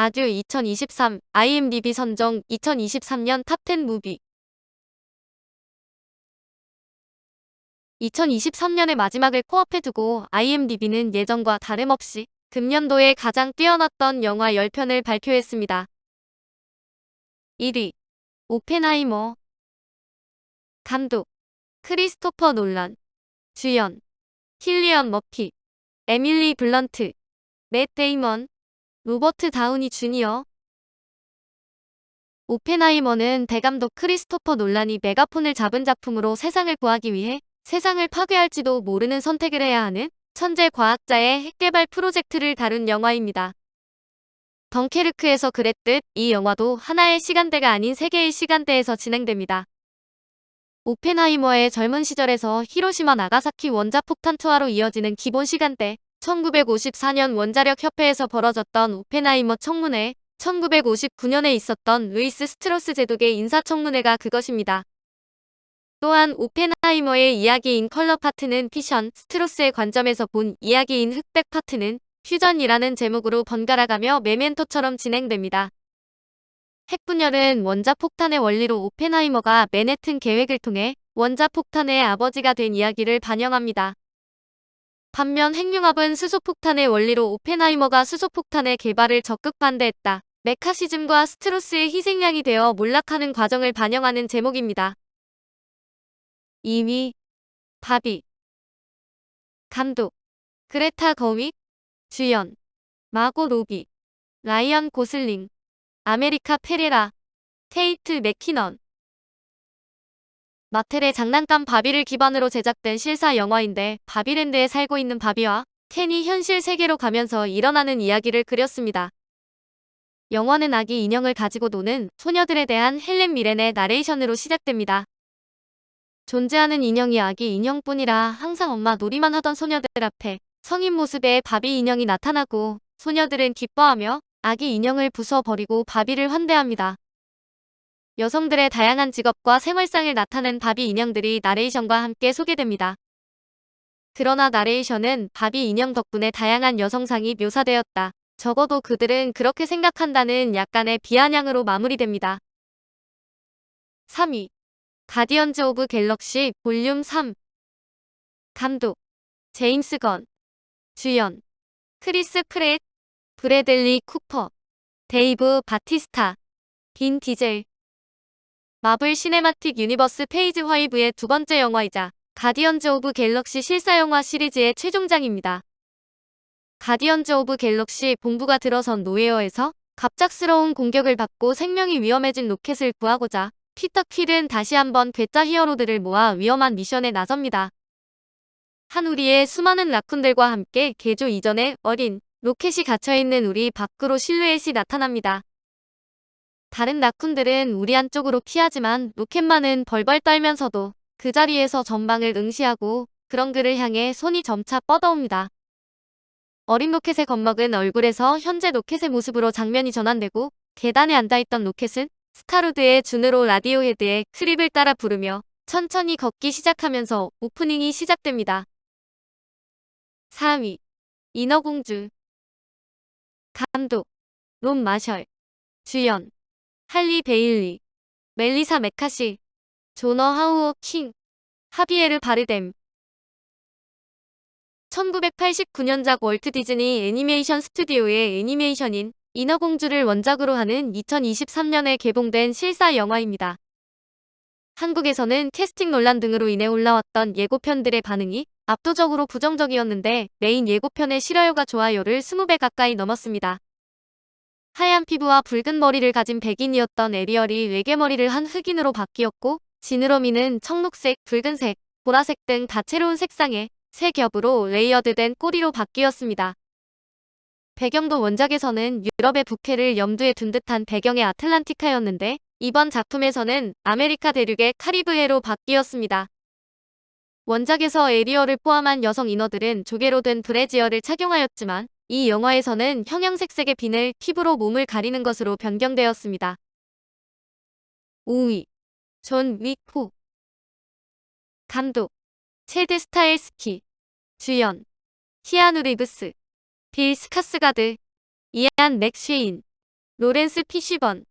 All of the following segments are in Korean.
아듀 2023 IMDb 선정 2023년 탑10 무비 2023년의 마지막을 코앞에 두고 IMDb는 예전과 다름없이 금년도에 가장 뛰어났던 영화 10편을 발표했습니다. 1위 오펜하이머 감독 크리스토퍼 놀란 주연 킬리언 머피 에밀리 블런트 맷 데이먼 로버트 다우니 주니어 오펜하이머는 대감독 크리스토퍼 놀란이 메가폰을 잡은 작품으로 세상을 구하기 위해 세상을 파괴할지도 모르는 선택을 해야 하는 천재 과학자의 핵개발 프로젝트를 다룬 영화입니다. 덩케르크에서 그랬듯 이 영화도 하나의 시간대가 아닌 세 개의 시간대에서 진행됩니다. 오펜하이머의 젊은 시절에서 히로시마 나가사키 원자폭탄 투하로 이어지는 기본 시간대, 1954년 원자력 협회에서 벌어졌던 오펜하이머 청문회, 1959년에 있었던 루이스 스트로스 제독의 인사청문회가 그것입니다. 또한 오펜하이머의 이야기인 컬러 파트는 피션, 스트로스의 관점에서 본 이야기인 흑백 파트는 퓨전이라는 제목으로 번갈아가며 메멘토처럼 진행됩니다. 핵분열은 원자폭탄의 원리로 오펜하이머가 맨해튼 계획을 통해 원자폭탄의 아버지가 된 이야기를 반영합니다. 반면 핵융합은 수소폭탄의 원리로 오펜하이머가 수소폭탄의 개발을 적극 반대했다. 메카시즘과 스트로스의 희생양이 되어 몰락하는 과정을 반영하는 제목입니다. 2위 바비 감독 그레타 거윅 주연 마고 로비 라이언 고슬링 아메리카 페레라 케이트 맥키넌 마텔의 장난감 바비를 기반으로 제작된 실사 영화인데 바비랜드에 살고 있는 바비와 켄이 현실 세계로 가면서 일어나는 이야기를 그렸습니다. 영화는 아기 인형을 가지고 노는 소녀들에 대한 헬렌 미렌의 나레이션으로 시작됩니다. 존재하는 인형이 아기 인형뿐이라 항상 엄마 놀이만 하던 소녀들 앞에 성인 모습의 바비 인형이 나타나고 소녀들은 기뻐하며 아기 인형을 부숴버리고 바비를 환대합니다. 여성들의 다양한 직업과 생활상을 나타낸 바비 인형들이 나레이션과 함께 소개됩니다. 그러나 나레이션은 바비 인형 덕분에 다양한 여성상이 묘사되었다. 적어도 그들은 그렇게 생각한다는 약간의 비아냥으로 마무리됩니다. 3위 가디언즈 오브 갤럭시 볼륨 3 감독 제임스 건 주연 크리스 프렛 브래들리 쿠퍼 데이브 바티스타 빈 디젤 마블 시네마틱 유니버스 페이즈 5의 두 번째 영화이자 가디언즈 오브 갤럭시 실사영화 시리즈의 최종장입니다. 가디언즈 오브 갤럭시 본부가 들어선 노웨어에서 갑작스러운 공격을 받고 생명이 위험해진 로켓을 구하고자 피터 퀼은 다시 한번 괴짜 히어로들을 모아 위험한 미션에 나섭니다. 한 우리의 수많은 라쿤들과 함께 개조 이전에 어린 로켓이 갇혀있는 우리 밖으로 실루엣이 나타납니다. 다른 라쿤들은 우리 안쪽으로 피하지만 로켓만은 벌벌 떨면서도 그 자리에서 전방을 응시하고 그런 그를 향해 손이 점차 뻗어옵니다. 어린 로켓의 겁먹은 얼굴에서 현재 로켓의 모습으로 장면이 전환되고 계단에 앉아있던 로켓은 스타로드의 준으로 라디오헤드의 크립을 따라 부르며 천천히 걷기 시작하면서 오프닝이 시작됩니다. 4위 인어공주 감독 론 마셜 주연 할리 베일리 멜리사 메카시 조너 하우어 킹 하비에르 바르뎀 1989년작 월트 디즈니 애니메이션 스튜디오의 애니메이션인 인어공주를 원작으로 하는 2023년에 개봉된 실사 영화입니다. 한국에서는 캐스팅 논란 등으로 인해 올라왔던 예고편들의 반응이 압도적으로 부정적이었는데 메인 예고편의 실화요가 좋아요를 20배 가까이 넘었습니다. 하얀 피부와 붉은 머리를 가진 백인이었던 에리얼이 외계머리를 한 흑인으로 바뀌었고 지느러미는 청록색, 붉은색, 보라색 등 다채로운 색상의 세 겹으로 레이어드된 꼬리로 바뀌었습니다. 배경도 원작에서는 유럽의 북해를 염두에 둔 듯한 배경의 아틀란티카였는데 이번 작품에서는 아메리카 대륙의 카리브해로 바뀌었습니다. 원작에서 에리얼을 포함한 여성 인어들은 조개로 된 브래지어를 착용하였지만 이 영화에서는 형형색색의 비늘 피부로 몸을 가리는 것으로 변경되었습니다. 5위 존 윅 후 감독 체드 스타일스키 주연 키아누 리브스 빌 스카스가드 이안 맥쉐인 로렌스 피쉬번.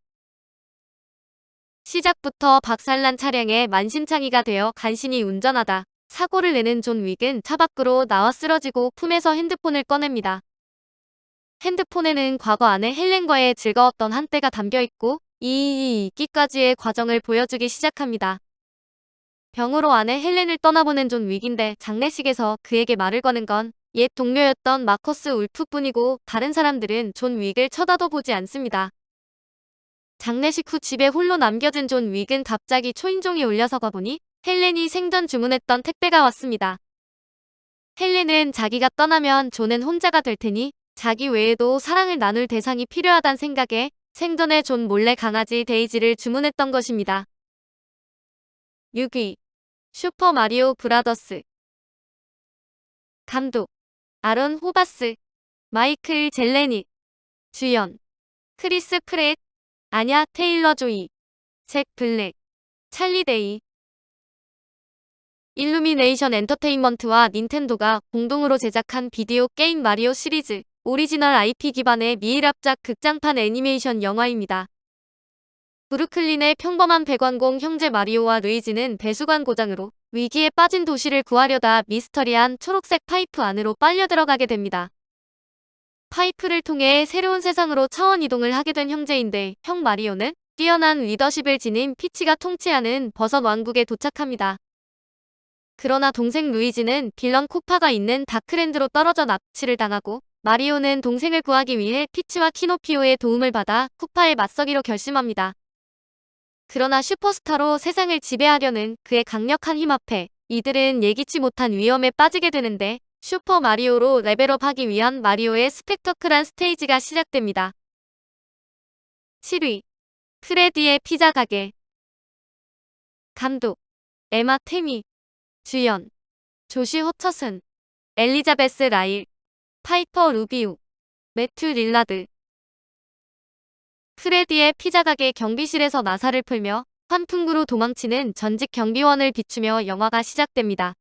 시작부터 박살난 차량에 만신창이가 되어 간신히 운전하다 사고를 내는 존 윅은 차 밖으로 나와 쓰러지고 품에서 핸드폰을 꺼냅니다. 핸드폰에는 과거 아내 헬렌과의 즐거웠던 한때가 담겨있고 이 있기까지의 과정을 보여주기 시작합니다. 병으로 아내 헬렌을 떠나보낸 존 윅인데 장례식에서 그에게 말을 거는 건 옛 동료였던 마커스 울프뿐이고 다른 사람들은 존 윅을 쳐다도 보지 않습니다. 장례식 후 집에 홀로 남겨진 존 윅은 갑자기 초인종이 울려서 가보니 헬렌이 생전 주문했던 택배가 왔습니다. 헬렌은 자기가 떠나면 존은 혼자가 될 테니 자기 외에도 사랑을 나눌 대상이 필요하단 생각에 생전에 존 몰래 강아지 데이지를 주문했던 것입니다. 6위 슈퍼 마리오 브라더스. 감독 아론 호바스, 마이클 젤레닉. 주연 크리스 프렛, 아냐 테일러 조이, 잭 블랙, 찰리 데이. 일루미네이션 엔터테인먼트와 닌텐도가 공동으로 제작한 비디오 게임 마리오 시리즈 오리지널 IP 기반의 미일합작 극장판 애니메이션 영화입니다. 브루클린의 평범한 배관공 형제 마리오와 루이지는 배수관 고장으로 위기에 빠진 도시를 구하려다 미스터리한 초록색 파이프 안으로 빨려 들어가게 됩니다. 파이프를 통해 새로운 세상으로 차원 이동을 하게 된 형제인데 형 마리오는 뛰어난 리더십을 지닌 피치가 통치하는 버섯 왕국에 도착합니다. 그러나 동생 루이지는 빌런 코파가 있는 다크랜드로 떨어져 납치를 당하고 마리오는 동생을 구하기 위해 피치와 키노피오의 도움을 받아 코파에 맞서기로 결심합니다. 그러나 슈퍼스타로 세상을 지배하려는 그의 강력한 힘 앞에 이들은 예기치 못한 위험에 빠지게 되는데 슈퍼 마리오로 레벨업하기 위한 마리오의 스펙터클한 스테이지가 시작됩니다. 7위 프레디의 피자 가게. 감독 에마 테미. 주연 조시 호처슨, 엘리자베스 라일, 파이퍼 루비우, 매튜 릴라드. 프레디의 피자 가게 경비실에서 나사를 풀며 환풍구로 도망치는 전직 경비원을 비추며 영화가 시작됩니다.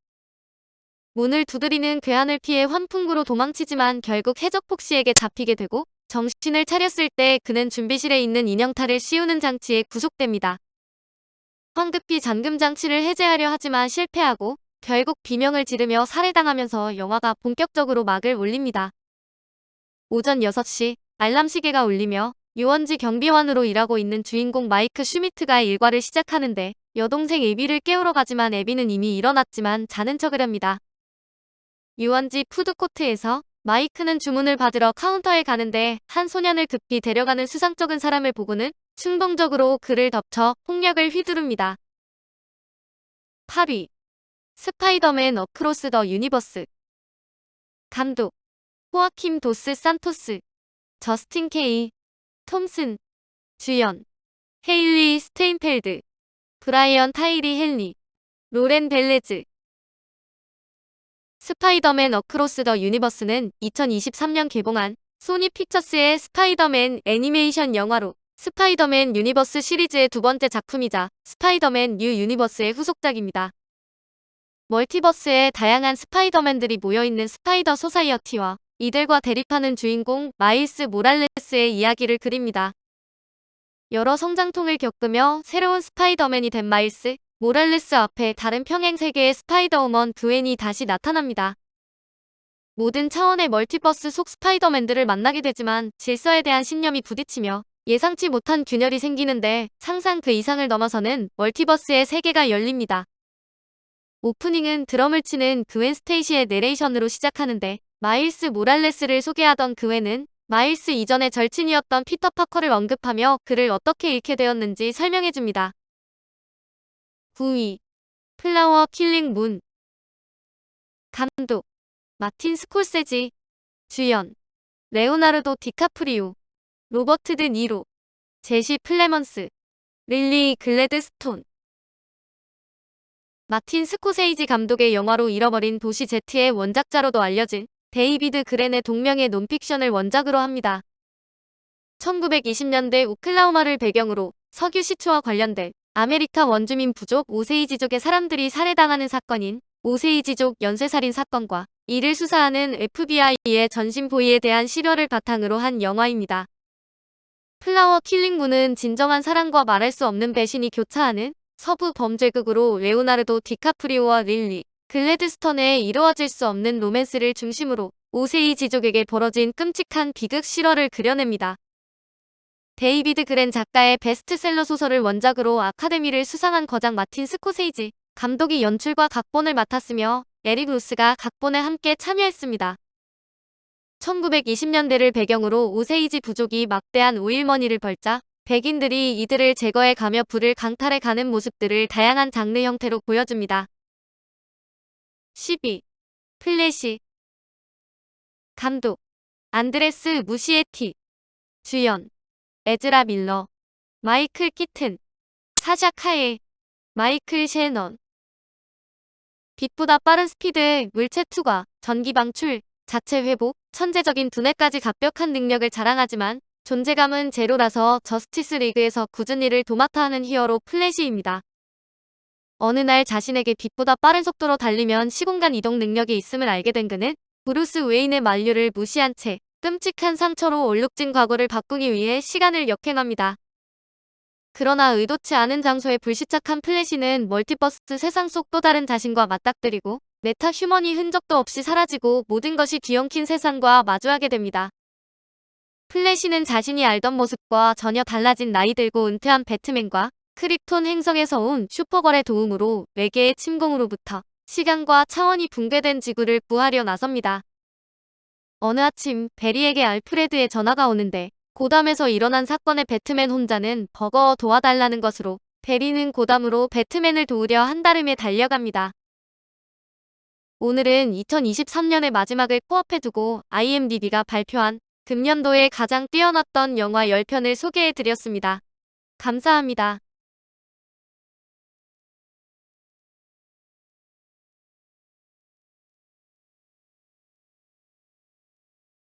문을 두드리는 괴한을 피해 환풍구로 도망치지만 결국 해적폭시에게 잡히게 되고 정신을 차렸을 때 그는 준비실에 있는 인형탈을 씌우는 장치에 구속됩니다. 황급히 잠금 장치를 해제하려 하지만 실패하고 결국 비명을 지르며 살해당하면서 영화가 본격적으로 막을 올립니다. 오전 6시 알람 시계가 울리며 유원지 경비원으로 일하고 있는 주인공 마이크 슈미트가 일과를 시작하는데 여동생 에비를 깨우러 가지만 에비는 이미 일어났지만 자는 척을 합니다. 유원지 푸드코트에서 마이크는 주문을 받으러 카운터에 가는데 한 소년을 급히 데려가는 수상쩍은 사람을 보고는 충동적으로 그를 덮쳐 폭력을 휘두릅니다. 8위 스파이더맨 어크로스 더 유니버스. 감독 호아킴 도스 산토스, 저스틴 케이 톰슨. 주연 헤일리 스테인펠드, 브라이언 타이리 헨리, 로렌 벨레즈. 스파이더맨 어크로스 더 유니버스는 2023년 개봉한 소니 픽처스의 스파이더맨 애니메이션 영화로 스파이더맨 유니버스 시리즈의 두 번째 작품이자 스파이더맨 뉴 유니버스의 후속작입니다. 멀티버스에 다양한 스파이더맨들이 모여있는 스파이더 소사이어티와 이들과 대립하는 주인공 마일스 모랄레스의 이야기를 그립니다. 여러 성장통을 겪으며 새로운 스파이더맨이 된 마일스 모랄레스 앞에 다른 평행 세계의 스파이더우먼 그웬이 다시 나타납니다. 모든 차원의 멀티버스 속 스파이더맨들을 만나게 되지만 질서에 대한 신념이 부딪히며 예상치 못한 균열이 생기는데 상상 그 이상을 넘어서는 멀티버스의 세계가 열립니다. 오프닝은 드럼을 치는 그웬 스테이시의 내레이션으로 시작하는데 마일스 모랄레스를 소개하던 그웬은 마일스 이전의 절친이었던 피터 파커를 언급하며 그를 어떻게 잃게 되었는지 설명해줍니다. 9위 플라워 킬링 문. 감독 마틴 스콜세지. 주연 레오나르도 디카프리오, 로버트 드 니로, 제시 플레먼스, 릴리 글래드스톤. 마틴 스코세이지 감독의 영화로 잃어버린 도시 Z의 원작자로도 알려진 데이비드 그렌의 동명의 논픽션을 원작으로 합니다. 1920년대 오클라호마를 배경으로 석유 시초와 관련된 아메리카 원주민 부족 오세이지족의 사람들이 살해당하는 사건인 오세이지족 연쇄살인 사건과 이를 수사하는 FBI의 전신 보위에 대한 실화를 바탕으로 한 영화입니다. 플라워 킬링문은 진정한 사랑과 말할 수 없는 배신이 교차하는 서부 범죄극으로 레오나르도 디카프리오와 릴리 글래드스턴의 이루어질 수 없는 로맨스를 중심으로 5세의 지족에게 벌어진 끔찍한 비극 실화를 그려냅니다. 데이비드 그랜 작가의 베스트셀러 소설을 원작으로 아카데미를 수상한 거장 마틴 스코세이지 감독이 연출과 각본을 맡았으며 에릭 로스가 각본에 함께 참여했습니다. 1920년대를 배경으로 오세이지 부족이 막대한 오일머니를 벌자 백인들이 이들을 제거해 가며 불을 강탈해 가는 모습들을 다양한 장르 형태로 보여줍니다. 12. 플래시. 감독 안드레스 무시에티. 주연 에즈라 밀러, 마이클 키튼, 사샤 카일, 마이클 셰넌. 빛보다 빠른 스피드, 물체 투과, 전기 방출, 자체 회복, 천재적인 두뇌까지 갑벽한 능력을 자랑하지만 존재감은 제로라서 저스티스 리그에서 굳은 일을 도맡아 하는 히어로 플래시입니다. 어느 날 자신에게 빛보다 빠른 속도로 달리면 시공간 이동 능력이 있음을 알게 된 그는 브루스 웨인의 만류를 무시한 채 끔찍한 상처로 얼룩진 과거를 바꾸기 위해 시간을 역행합니다. 그러나 의도치 않은 장소에 불시착한 플래시는 멀티버스 세상 속 또 다른 자신과 맞닥뜨리고 메타 휴먼이 흔적도 없이 사라지고 모든 것이 뒤엉킨 세상과 마주하게 됩니다. 플래시는 자신이 알던 모습과 전혀 달라진 나이 들고 은퇴한 배트맨과 크립톤 행성에서 온 슈퍼걸의 도움으로 외계의 침공으로부터 시간과 차원이 붕괴된 지구를 구하려 나섭니다. 어느 아침 베리에게 알프레드의 전화가 오는데 고담에서 일어난 사건에 배트맨 혼자는 버거워 도와달라는 것으로 베리는 고담으로 배트맨을 도우려 한달음에 달려갑니다. 오늘은 2023년의 마지막을 코앞에 두고 IMDb가 발표한 금년도에 가장 뛰어났던 영화 10편을 소개해드렸습니다. 감사합니다.